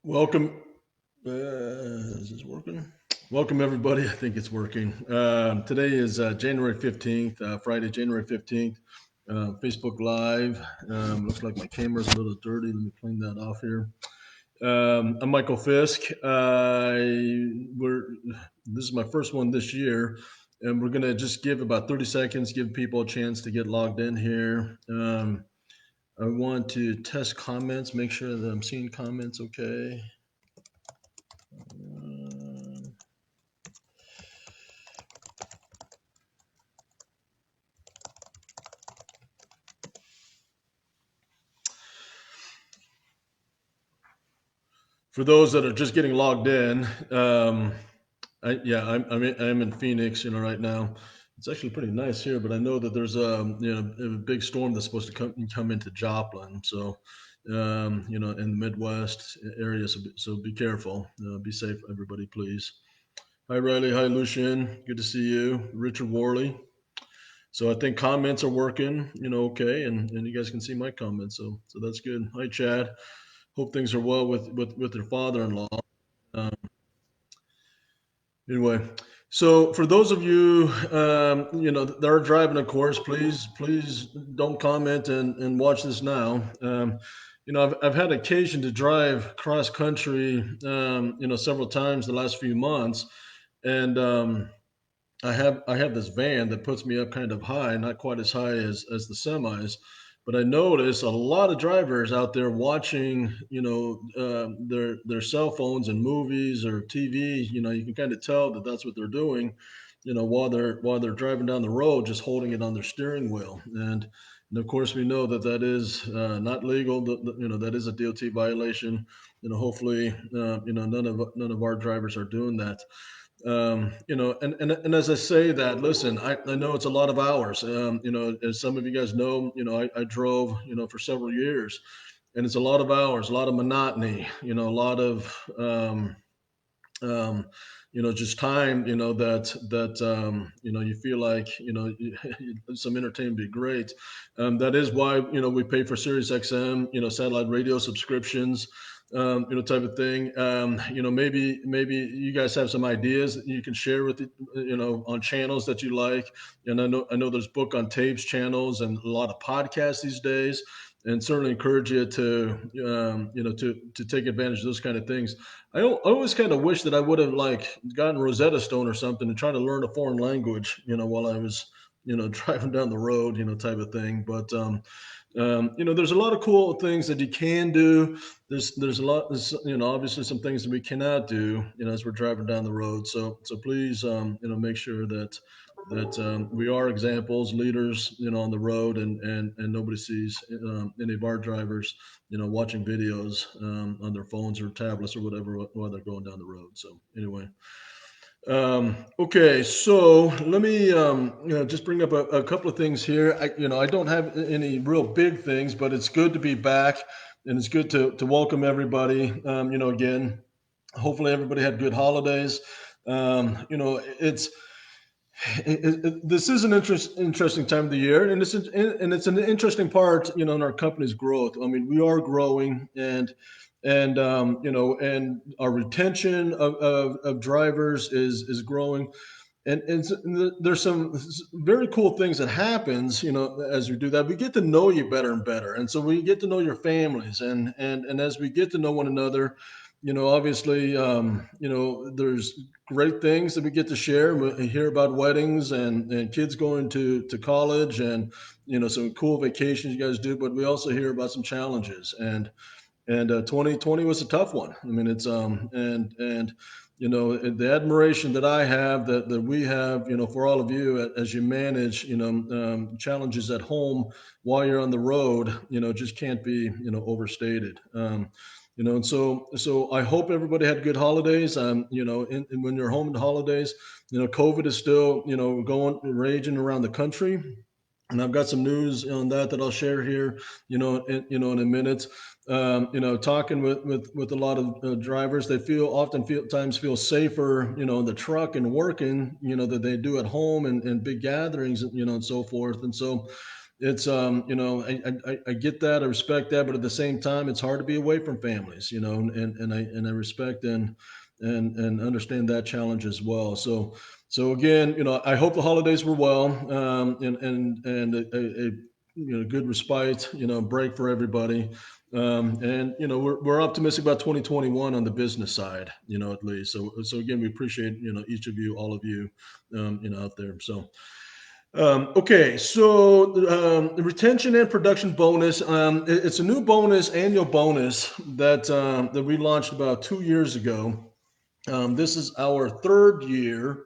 Welcome. Is this working? Welcome, everybody. I think it's working. Today is January 15th, Friday, January 15th. Facebook Live. Looks like my camera's a little dirty. Let me clean that off here. I'm Michael Fisk. This is my first one this year, and we're going to just give about 30 seconds, give people a chance to get logged in here. I want to test comments, make sure that I'm seeing comments okay. Uh, for those that are just getting logged in, I'm in Phoenix, right now. It's actually pretty nice here, but I know that there's a big storm that's supposed to come into Joplin. So, in the Midwest area, so be careful. Be safe, everybody, please. Hi, Riley. Hi, Lucian. Good to see you. Richard Worley. So I think comments are working, okay, and you guys can see my comments, so that's good. Hi, Chad. Hope things are well with your father-in-law. Um, anyway, so for those of you that are driving, of course, please don't comment and watch this now. I've had occasion to drive cross country, several times the last few months, and I have this van that puts me up kind of high, not quite as high as the semis, but I notice a lot of drivers out there watching, their cell phones and movies or TV. You can kind of tell that that's what they're doing, while they're driving down the road, just holding it on their steering wheel. And of course, we know that that is not legal. That is a DOT violation. Hopefully, none of our drivers are doing that. And as I say that, listen, I know it's a lot of hours. As some of you guys know, I drove, for several years, and it's a lot of hours, a lot of monotony, a lot of, um, just time, you feel like, some entertainment would be great. That is why, we pay for Sirius XM, satellite radio subscriptions, type of thing. Maybe you guys have some ideas that you can share with it, on channels that you like. And I know there's book on tapes channels and a lot of podcasts these days, and certainly encourage you to, to take advantage of those kind of things. I always kind of wish that I would have like gotten Rosetta Stone or something and try to learn a foreign language, while I was, driving down the road, type of thing. But there's a lot of cool things that you can do. There's obviously some things that we cannot do, as we're driving down the road. So please, make sure that we are examples, leaders, on the road, and nobody sees any of our drivers, watching videos on their phones or tablets or whatever while they're going down the road. So anyway, okay, so let me just bring up a couple of things here. I don't have any real big things, but it's good to be back, and it's good to welcome everybody. Again, hopefully everybody had good holidays. This is an interesting time of the year, and it's an interesting part, in our company's growth. I mean, we are growing, and our retention of drivers is growing, and there's some very cool things that happens, as we do that. We get to know you better and better, and so we get to know your families, and as we get to know one another, obviously, there's great things that we get to share. We hear about weddings and kids going to college, and some cool vacations you guys do, but we also hear about some challenges, and 2020 was a tough one. I mean, it's and the admiration that I have, that we have, for all of you as you manage, challenges at home while you're on the road, just can't be, overstated. And so I hope everybody had good holidays. And when you're home in the holidays, COVID is still, going raging around the country, and I've got some news on that I'll share here, in a minute. Talking with a lot of drivers, they feel safer, in the truck and working, that they do at home and big gatherings, and so forth. And so, it's I get that, I respect that, but at the same time, it's hard to be away from families, and I respect and understand that challenge as well. So again, I hope the holidays were well, and a good respite, break for everybody. And we're optimistic about 2021 on the business side, at least. So again, we appreciate each of you, all of you, out there. So okay, so the retention and production bonus, it's a new bonus, annual bonus that we launched about 2 years ago. This is our third year.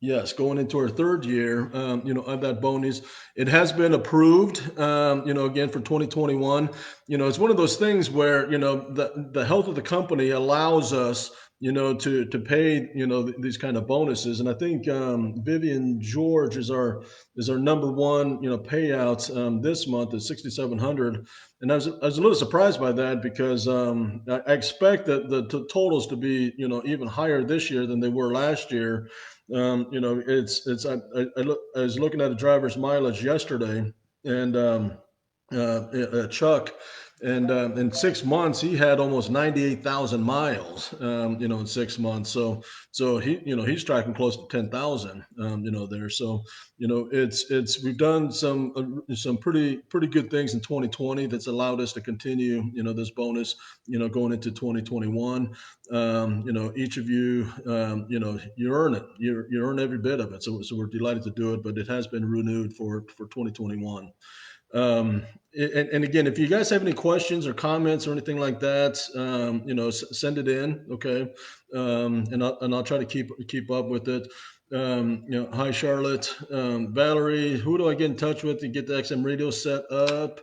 Yes, going into our third year, of that bonus. It has been approved, again for 2021. It's one of those things where, the health of the company allows us, to pay, these kind of bonuses. And I think Vivian George is our number one, payout this month at 6,700. And I was a little surprised by that because I expect that the totals to be, even higher this year than they were last year. It's I was looking at a driver's mileage yesterday, and Chuck, and in 6 months he had almost 98,000 miles. In 6 months, so he's tracking close to 10,000. There, so it's we've done some pretty good things in 2020 that's allowed us to continue this bonus going into 2021. Each of you, you earn it. You earn every bit of it. So we're delighted to do it, but it has been renewed for 2021. And again, if you guys have any questions or comments or anything like that, send it in, okay? And I'll try to keep up with it. Hi Charlotte, Valerie. Who do I get in touch with to get the XM radio set up?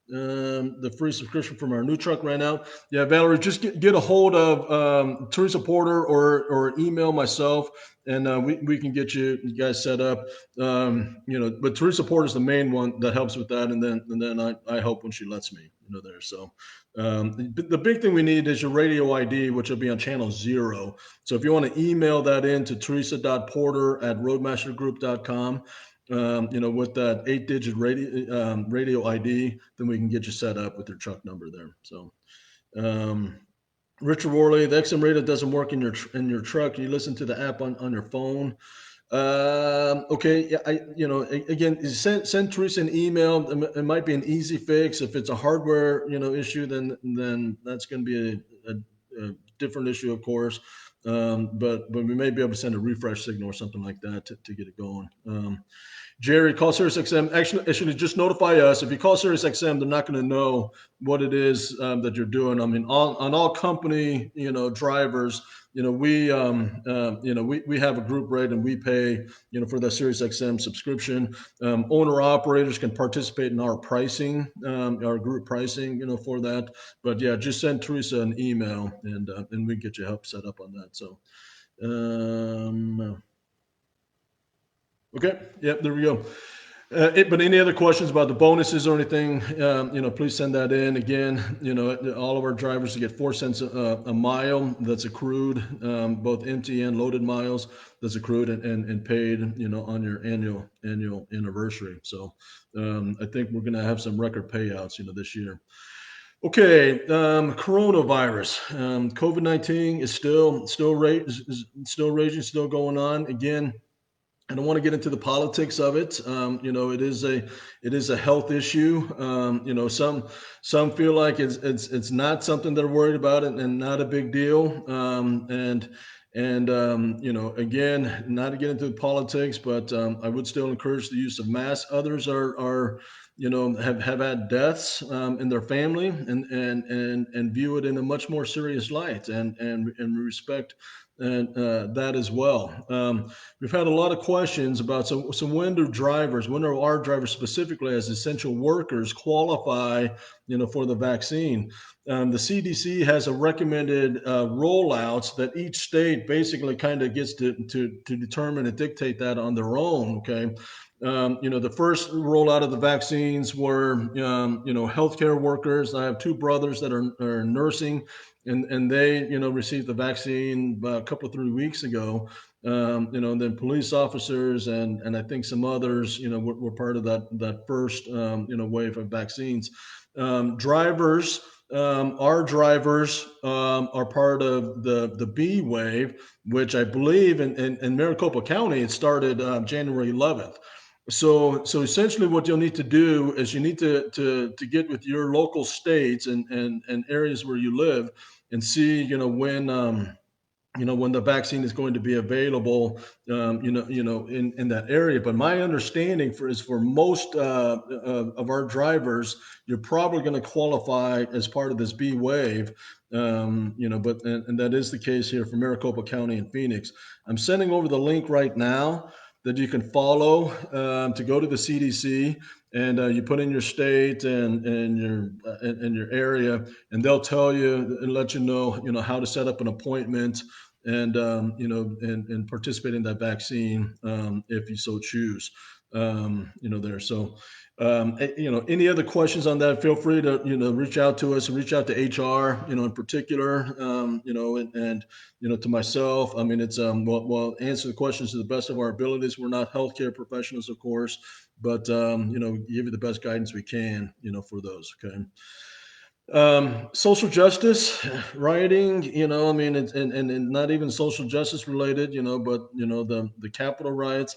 The free subscription from our new truck ran out. Yeah, Valerie, just get a hold of Teresa Porter or email myself, and we can get you guys set up. But Teresa Porter is the main one that helps with that, and then I help when she lets me, there. So the big thing we need is your radio ID, which will be on channel 0. So if you want to email that in to teresa.porter@roadmastergroup.com, with that 8-digit radio ID, then we can get you set up with your truck number there. So, Richard Worley, the XM radio doesn't work in your truck. You listen to the app on your phone. Okay, yeah, again, send Teresa an email. It might be an easy fix. If it's a hardware issue, then that's going to be a different issue, of course. But we may be able to send a refresh signal or something like that to get it going. Jerry, call SiriusXM. Actually, just notify us. If you call SiriusXM, they're not going to know what it is that you're doing. I mean, on all company, drivers, we have a group rate and we pay, for the SiriusXM subscription. Owner operators can participate in our pricing, our group pricing, for that. But yeah, just send Teresa an email and we can get you help set up on that. So. Okay. Yep. There we go. But any other questions about the bonuses or anything, please send that in. Again, all of our drivers get 4 cents a mile that's accrued, both empty and loaded miles that's accrued and paid, on your annual anniversary. So I think we're going to have some record payouts, this year. Okay, coronavirus, COVID-19 is still raging, still going on. Again, I don't want to get into the politics of it. It is a health issue. Some feel like it's not something they're worried about and not a big deal. Again, not to get into the politics, but I would still encourage the use of masks. Others are have had deaths in their family and view it in a much more serious light and respect and that as well. We've had a lot of questions about when do our drivers specifically as essential workers qualify, for the vaccine? The CDC has a recommended rollouts that each state basically kind of gets to determine and dictate that on their own. Okay. The first rollout of the vaccines were, healthcare workers. I have two brothers that are nursing, and they, received the vaccine about a couple of 3 weeks ago. And then police officers and I think some others, were part of that first, wave of vaccines. Drivers, our drivers are part of the B wave, which I believe in Maricopa County it started January 11th. So essentially, what you'll need to do is you need to get with your local states and areas where you live and see, when the vaccine is going to be available, in that area. But my understanding for most of our drivers, you're probably going to qualify as part of this B wave. But and that is the case here for Maricopa County and Phoenix. I'm sending over the link right now that you can follow to go to the CDC, and you put in your state and your area, and they'll tell you and let you know how to set up an appointment and and participate in that vaccine if you so choose. There. So, any other questions on that? Feel free to reach out to us and reach out to HR. In particular, and to myself. I mean, it's we'll answer the questions to the best of our abilities. We're not healthcare professionals, of course, but give you the best guidance we can. For those. Okay. Social justice, rioting, I mean, and not even social justice related, but the Capitol riots,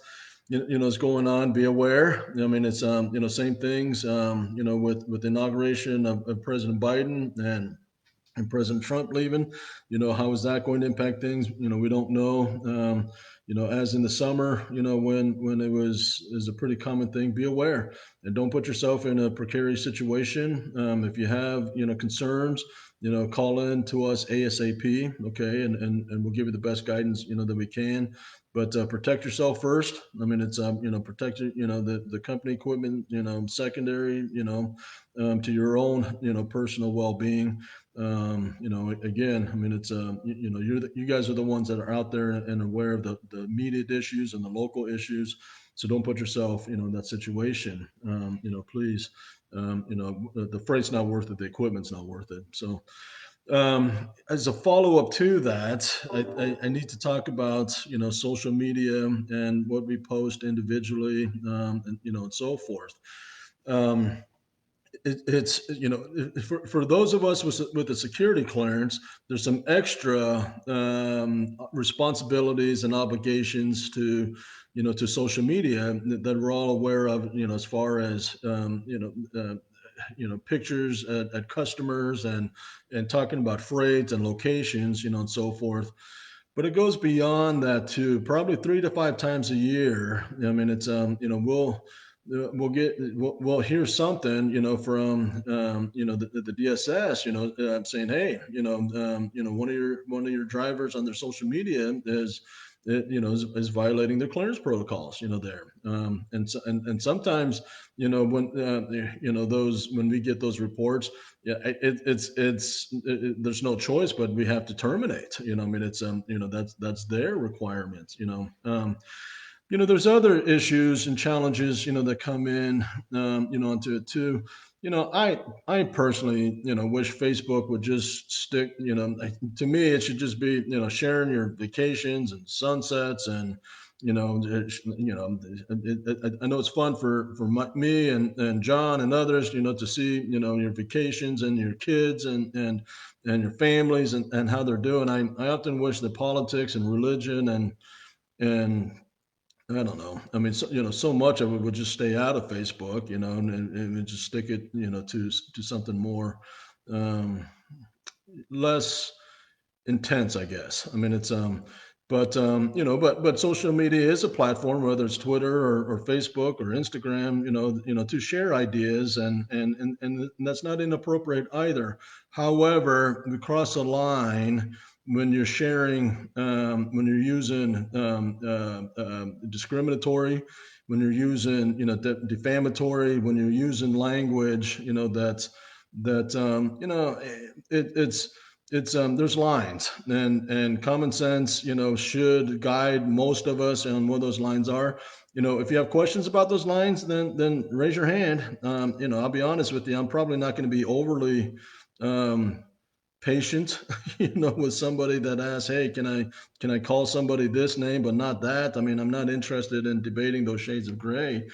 is going on. Be aware. I mean, it's same things, with the inauguration of President Biden and President Trump leaving. How is that going to impact things? We don't know. As in the summer, when it was is a pretty common thing. Be aware and don't put yourself in a precarious situation. If you have concerns, call in to us ASAP. Okay, and we'll give you the best guidance that we can. But protect yourself first. I mean, it's protect the company equipment. Secondary. To your own personal well being. Again, I mean, it's you guys are the ones that are out there and aware of the immediate issues and the local issues. So don't put yourself in that situation. Please. The freight's not worth it. The equipment's not worth it. So as a follow up to that, I need to talk about social media and what we post individually, and so forth. Um, it's for those of us with a security clearance, there's some extra responsibilities and obligations to social media that we're all aware of, as far as pictures at customers and talking about freight and locations, and so forth. But it goes beyond that too. Probably 3 to 5 times a year. I mean, it's we'll hear something from the DSS, saying, hey, one of your drivers on their social media is violating their clearance protocols, there. And sometimes, when those when we get those reports, yeah, there's no choice, but we have to terminate. I mean, it's that's their requirements. There's other issues and challenges, that come in, into it too. I personally, wish Facebook would just stick, to me, it should just be, sharing your vacations and sunsets and, I know it's fun for me and John and others, to see, your vacations and your kids and your families and how they're doing. I often wish that politics and religion and I don't know. I mean, so much of it would just stay out of Facebook, and just stick it, to something more, um, less intense, I guess. I mean, it's but social media is a platform, whether it's Twitter or Facebook or Instagram, to share ideas, and that's not inappropriate either. However, we cross a line when you're sharing, when you're using discriminatory, when you're using defamatory, when you're using language, it's there's lines, and common sense should guide most of us on what those lines are. if you have questions about those lines, then raise your hand. I'll be honest with you, I'm probably not going to be overly um, patient, with somebody that asks, "Hey, can I call somebody this name but not that?" I mean, I'm not interested in debating those shades of gray,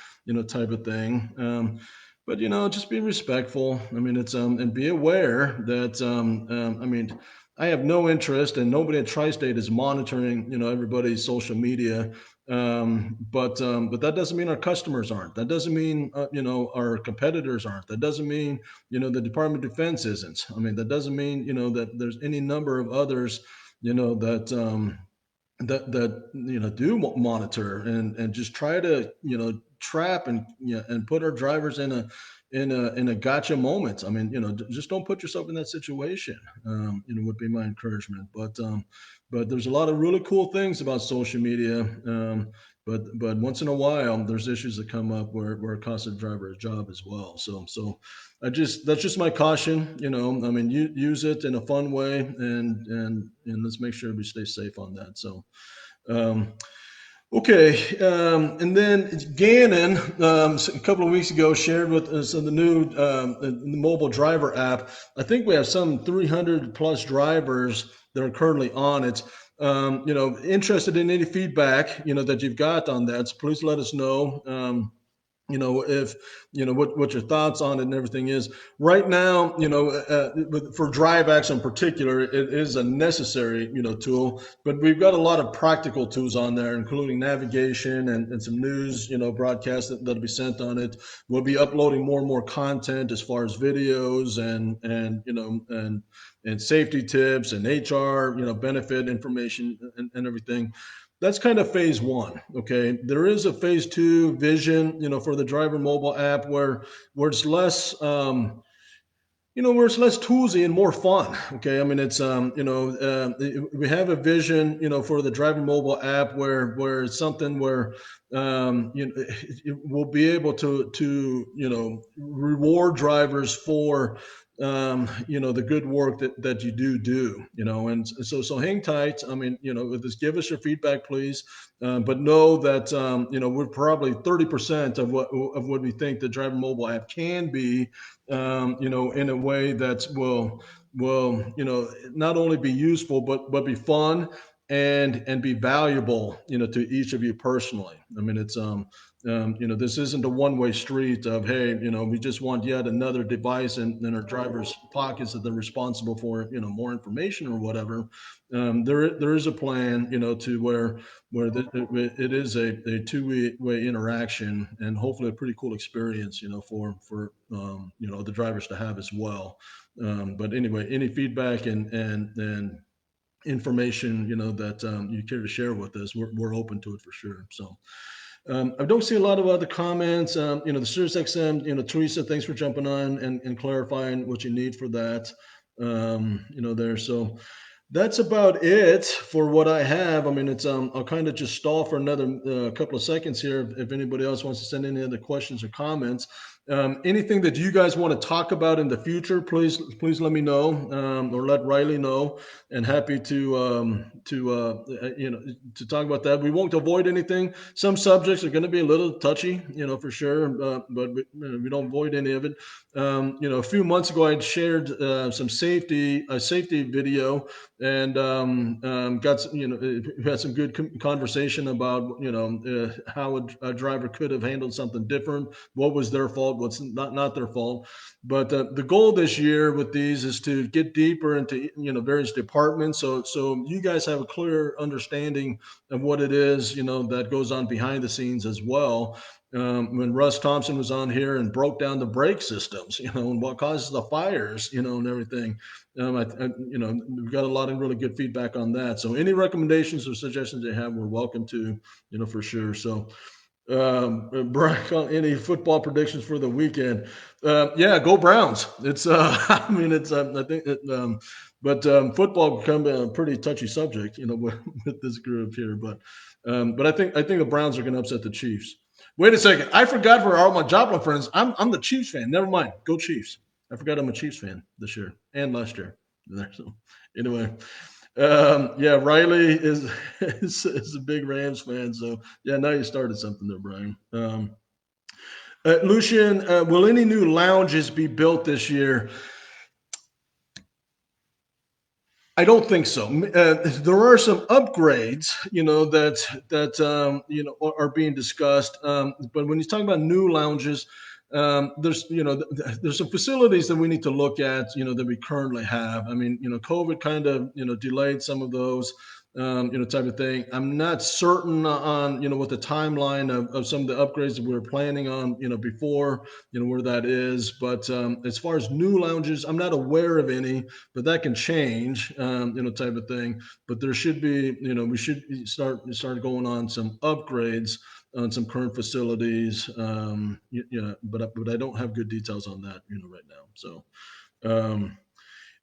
type of thing. But just be respectful. I mean, it's and be aware that I mean, I have no interest, and nobody at Tri-State is monitoring, everybody's social media. But that doesn't mean our customers aren't. That doesn't mean our competitors aren't. That doesn't mean the Department of Defense isn't. I mean, that doesn't mean that there's any number of others that do monitor and just try to trap and put our drivers in a gotcha moment. I mean, just don't put yourself in that situation. Would be my encouragement. But there's a lot of really cool things about social media. But once in a while, there's issues that come up where it costs a driver a job as well. So that's just my caution. I mean, use it in a fun way, and let's make sure we stay safe on that. So. Um, Okay, and then Gannon a couple of weeks ago shared with us the new the mobile driver app. I think we have some 300 plus drivers that are currently on it. Interested in any feedback that you've got on that, so please let us know. If what your thoughts on it and everything is right now. For DriveX in particular, it is a necessary tool, but we've got a lot of practical tools on there, including navigation and some news broadcasts that'll be sent on it. We'll be uploading more and more content as far as videos and safety tips and HR benefit information and everything. That's kind of phase one. Okay, there is a phase two vision, for the driver mobile app where it's less, where it's less toolsy and more fun. Okay, I mean it's we have a vision, for the driver mobile app where it's something where we'll be able to reward drivers for the good work that you do, and so hang tight. I mean, just give us your feedback, please. But know that we're probably 30% of what we think the driver mobile app can be, in a way that will not only be useful but be fun and be valuable to each of you personally. I mean, it's this isn't a one-way street of, hey, we just want yet another device in our drivers' pockets that they're responsible for, more information or whatever. There is a plan, to where it is a two-way interaction, and hopefully a pretty cool experience, for the drivers to have as well. But anyway, any feedback and information that you care to share with us, we're open to it for sure. So. I don't see a lot of other comments. The SiriusXM, Teresa, thanks for jumping on and clarifying what you need for that. There. So that's about it for what I have. I mean, it's I'll kind of just stall for another couple of seconds here if anybody else wants to send any other questions or comments. Anything that you guys want to talk about in the future, please let me know, or let Riley know, and happy to talk about that. We won't avoid anything. Some subjects are going to be a little touchy, for sure, but we don't avoid any of it. A few months ago, I shared some safety video, and had some good conversation about how a driver could have handled something different, what was their fault, what's not their fault. But the goal this year with these is to get deeper into various departments, so you guys have a clear understanding of what it is that goes on behind the scenes as well. When Russ Thompson was on here and broke down the brake systems, and what causes the fires, and everything. We've got a lot of really good feedback on that. So any recommendations or suggestions they have, we're welcome to, for sure. So, Brian, any football predictions for the weekend? Yeah, go Browns. It's, I mean, it's, I think, but football become a pretty touchy subject, with this group here. But I think the Browns are going to upset the Chiefs. Wait a second, I forgot for all my Joplin friends. I'm the Chiefs fan. Never mind, go Chiefs. I forgot I'm a Chiefs fan this year and last year. So, anyway, Yeah, Riley is, is a big Rams fan, so yeah. Now you started something there, Brian. Lucian, will any new lounges be built this year? I don't think so. There are some upgrades, that are being discussed. But when you talk about new lounges, there's some facilities that we need to look at, that we currently have. I mean, COVID kind of, delayed some of those, type of thing. I'm not certain on, what the timeline of some of the upgrades that we were planning on, before, where that is. But as far as new lounges, I'm not aware of any, but that can change, type of thing. But there should be, we should start going on some upgrades on some current facilities. But I don't have good details on that, right now. So. Um,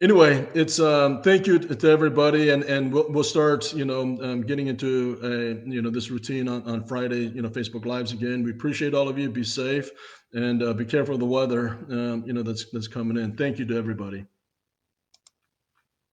Anyway, it's thank you to everybody, and we'll start, getting into this routine on Friday, Facebook Lives again. We appreciate all of you. Be safe and be careful of the weather, that's coming in. Thank you to everybody.